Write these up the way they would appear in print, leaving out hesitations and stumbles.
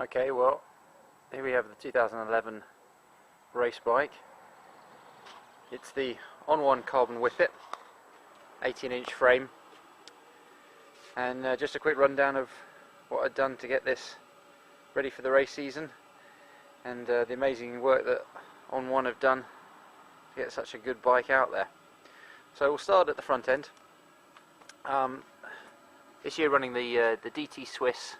Okay, well, here we have the 2011 race bike. It's the OnOne Carbon Whippet, 18-inch frame, and just a quick rundown of what I've done to get this ready for the race season, and the amazing work that OnOne have done to get such a good bike out there. So we'll start at the front end. This year running the DT Swiss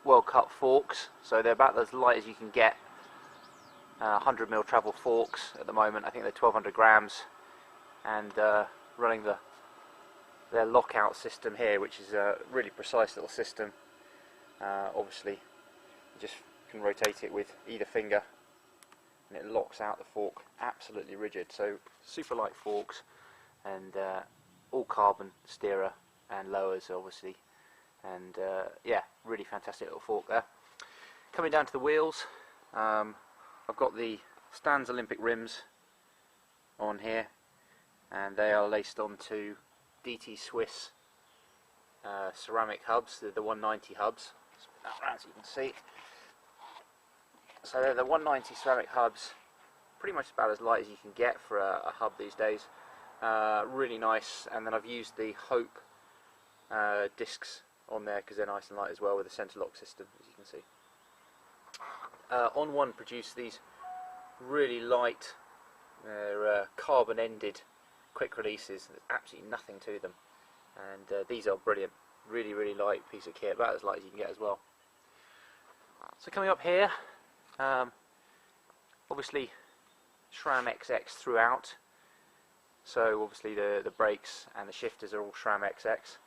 World Cup forks, so they're about as light as you can get. 100mm travel forks at the moment. I think they're 1200 grams, and running their lockout system here, which is a really precise little system. Obviously, you just can rotate it with either finger, and it locks out the fork absolutely rigid. So super light forks, and all carbon steerer and lowers, obviously. And yeah, really fantastic little fork there. Coming down to the wheels, I've got the Stans Olympic rims on here, and they are laced onto DT Swiss ceramic hubs. They're the 190 hubs. Spin that around so you can see. So they're the 190 ceramic hubs, pretty much about as light as you can get for a hub these days. Really nice. And then I've used the Hope discs on there because they're nice and light as well, with a centre lock system, as you can see. OnOne produced these really light, carbon ended quick releases. There's absolutely nothing to them, and these are brilliant. Really light piece of kit, about as light as you can get as well. So coming up here, obviously SRAM XX throughout, so obviously the brakes and the shifters are all SRAM XX.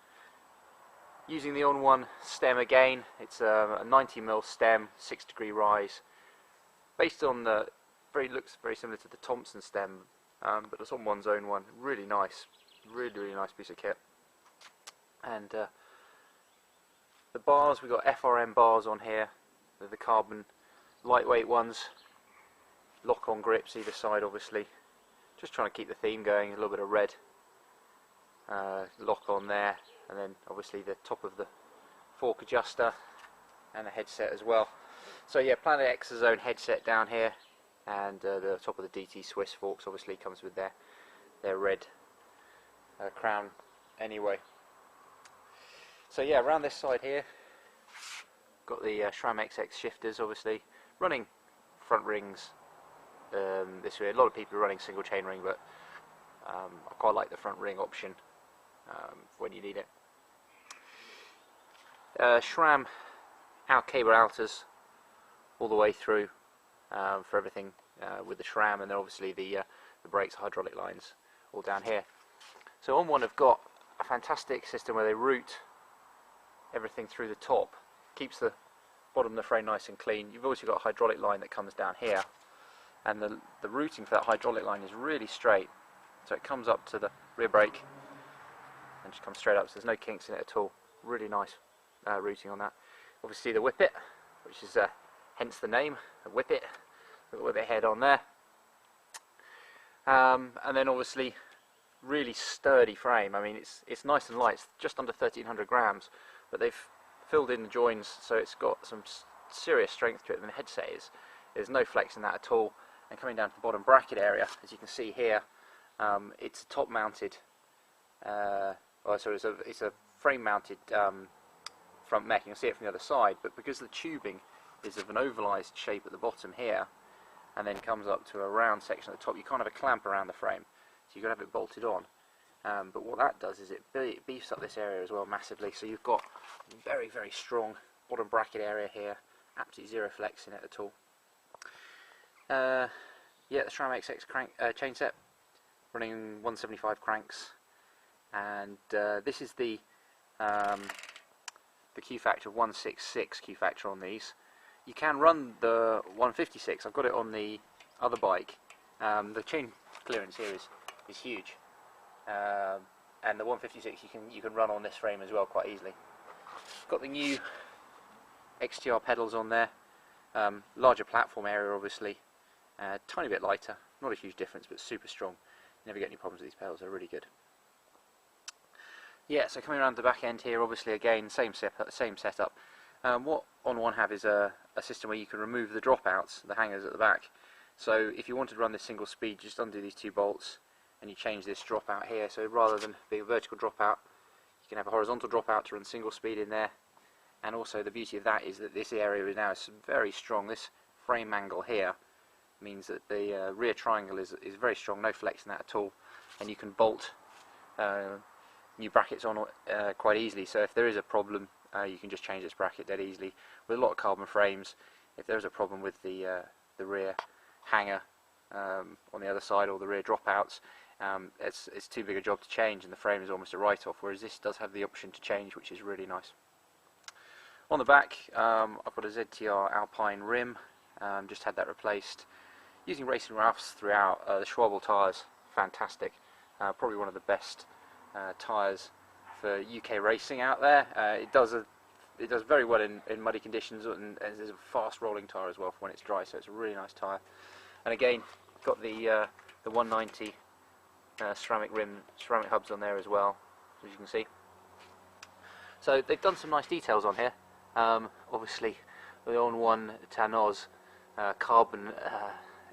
Using the OnOne stem again, it's a 90mm stem, 6-degree rise, based on the looks very similar to the Thompson stem, but it's OnOne's own one. Really nice, really nice piece of kit. And the bars, we've got FRM bars on here. They're the carbon lightweight ones, lock-on grips either side, obviously. Just trying to keep the theme going. A little bit of red lock on there. And then obviously the top of the fork adjuster and a headset as well. So yeah, Planet Exozone headset down here, and the top of the DT Swiss forks obviously comes with their red crown anyway. So yeah, around this side here, got the SRAM XX shifters, obviously running front rings. This way, a lot of people are running single chain ring, but I quite like the front ring option when you need it. SRAM out cable outers all the way through for everything with the SRAM, and then obviously the brakes, hydraulic lines all down here. So OnOne have got a fantastic system where they route everything through the top, keeps the bottom of the frame nice and clean. You've also got a hydraulic line that comes down here, and the routing for that hydraulic line is really straight, so it comes up to the rear brake and just comes straight up, so there's no kinks in it at all. Really nice routing on that. Obviously the Whippet, which is hence the name, a Whippet, with the Whippet head on there. And then obviously really sturdy frame. I mean, it's nice and light. It's just under 1300 grams, but they've filled in the joins, so it's got some serious strength to it. And the headset there's no flex in that at all. And coming down to the bottom bracket area, as you can see here, it's a top mounted it's a frame mounted front mech. You can see it from the other side, but because the tubing is of an ovalized shape at the bottom here and then comes up to a round section at the top, you can't have a clamp around the frame, so you've got to have it bolted on. But what that does is it beefs up this area as well massively, so you've got very strong bottom bracket area here, absolutely zero flex in it at all. Yeah, the SRAM XX crank chain set, running 175 cranks, and this is the Q factor of 166 Q factor on these. You can run the 156. I've got it on the other bike. The chain clearance here is huge, and the 156 you can run on this frame as well quite easily. Got the new XTR pedals on there. Larger platform area, obviously. Tiny bit lighter, not a huge difference, but super strong. You never get any problems with these pedals. They're really good. Yeah, so coming around the back end here, obviously again same setup. What OnOne have is a system where you can remove the dropouts, the hangers at the back. So if you wanted to run this single speed, just undo these two bolts and you change this dropout here. So rather than be a vertical dropout, you can have a horizontal dropout to run single speed in there. And also the beauty of that is that this area now is very strong. This frame angle here means that the rear triangle is very strong, no flex in that at all, and you can bolt new brackets on quite easily. So if there is a problem, you can just change this bracket dead easily. With a lot of carbon frames, if there's a problem with the rear hanger on the other side, or the rear dropouts, it's too big a job to change, and the frame is almost a write-off, whereas this does have the option to change, which is really nice. On the back, I've got a ZTR Alpine rim, just had that replaced. Using racing roughs throughout. The Schwalbe tyres, fantastic. Probably one of the best tyres for UK racing out there. It does very well in muddy conditions, and there's a fast rolling tyre as well for when it's dry, so it's a really nice tyre. And again, got the 190 ceramic hubs on there as well, as you can see. So they've done some nice details on here. Obviously the OnOne Tanoz carbon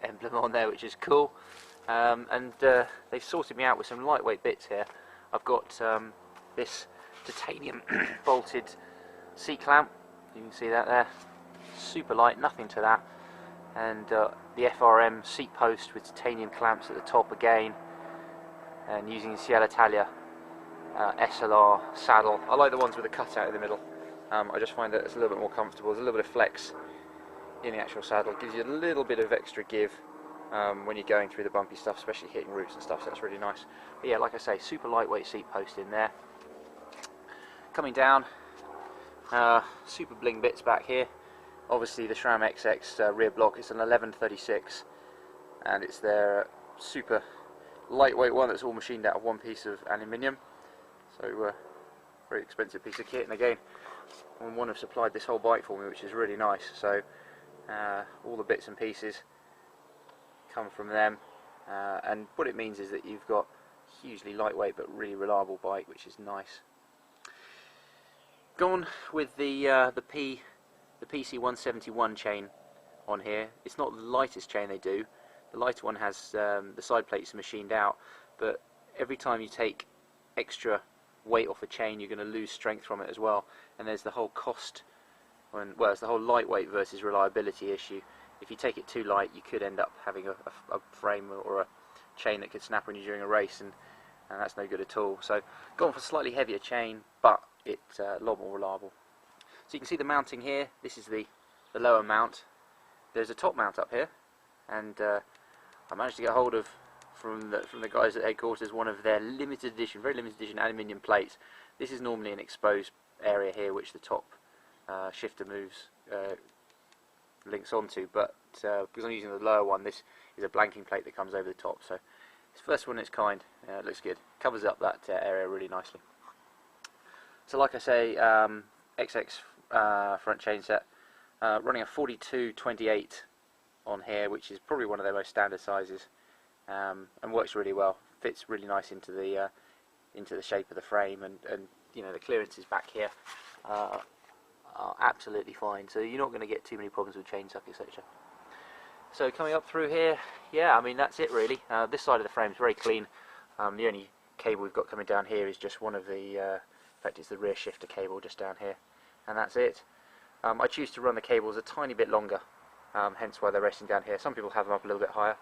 emblem on there, which is cool, and they've sorted me out with some lightweight bits here. I've got this titanium bolted seat clamp, you can see that there, super light, nothing to that, and the FRM seat post with titanium clamps at the top again, and using Cielo Italia SLR saddle. I like the ones with the cutout in the middle. I just find that it's a little bit more comfortable. There's a little bit of flex in the actual saddle. It gives you a little bit of extra give when you're going through the bumpy stuff, especially hitting roots and stuff, so that's really nice. But yeah, like I say, super lightweight seat post in there. Coming down, super bling bits back here. Obviously the SRAM XX rear block, it's an 1136, and it's their super lightweight one that's all machined out of one piece of aluminium. So very expensive piece of kit, and again, OnOne have supplied this whole bike for me, which is really nice. So all the bits and pieces come from them, and what it means is that you've got a hugely lightweight but really reliable bike, which is nice. Gone with the PC171 chain on here. It's not the lightest chain they do. The lighter one has the side plates machined out, but every time you take extra weight off a chain, you're going to lose strength from it as well. And there's the whole cost, well, it's the whole lightweight versus reliability issue. If you take it too light, you could end up having a frame or a chain that could snap on you during a race, and that's no good at all. So gone for a slightly heavier chain, but it's a lot more reliable. So you can see the mounting here. This is the lower mount. There's a top mount up here, and I managed to get hold of from the guys at headquarters one of their very limited edition aluminium plates. This is normally an exposed area here, which the top shifter moves links onto, but because I'm using the lower one, this is a blanking plate that comes over the top. So it's the first one in its kind. It looks good. Covers up that area really nicely. So like I say, XX front chain set, running a 42/28 on here, which is probably one of their most standard sizes, and works really well. Fits really nice into the shape of the frame, and you know, the clearances back here are absolutely fine. So you're not going to get too many problems with chain suck, etc. So coming up through here, yeah, I mean that's it really. This side of the frame is very clean. The only cable we've got coming down here is just one of the, in fact it's the rear shifter cable just down here, and that's it. I choose to run the cables a tiny bit longer, hence why they're resting down here. Some people have them up a little bit higher.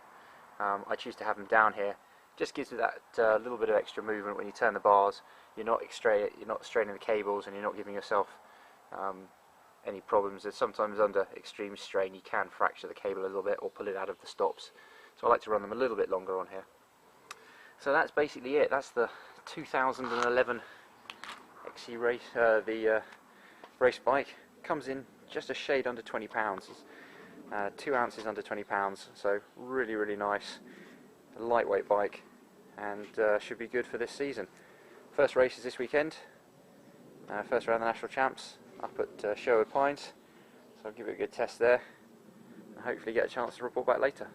I choose to have them down here. Just gives you that little bit of extra movement when you turn the bars. You're not straining the cables, and you're not giving yourself any problems. There's sometimes under extreme strain you can fracture the cable a little bit or pull it out of the stops. So I like to run them a little bit longer on here. So that's basically it. That's the 2011 XC race, the race bike. Comes in just a shade under £20. It's 2 ounces under £20. So really, really nice, lightweight bike, and should be good for this season. First race is this weekend. First round of the National Champs up at Sherwood Pines. So I'll give it a good test there, and hopefully get a chance to report back later.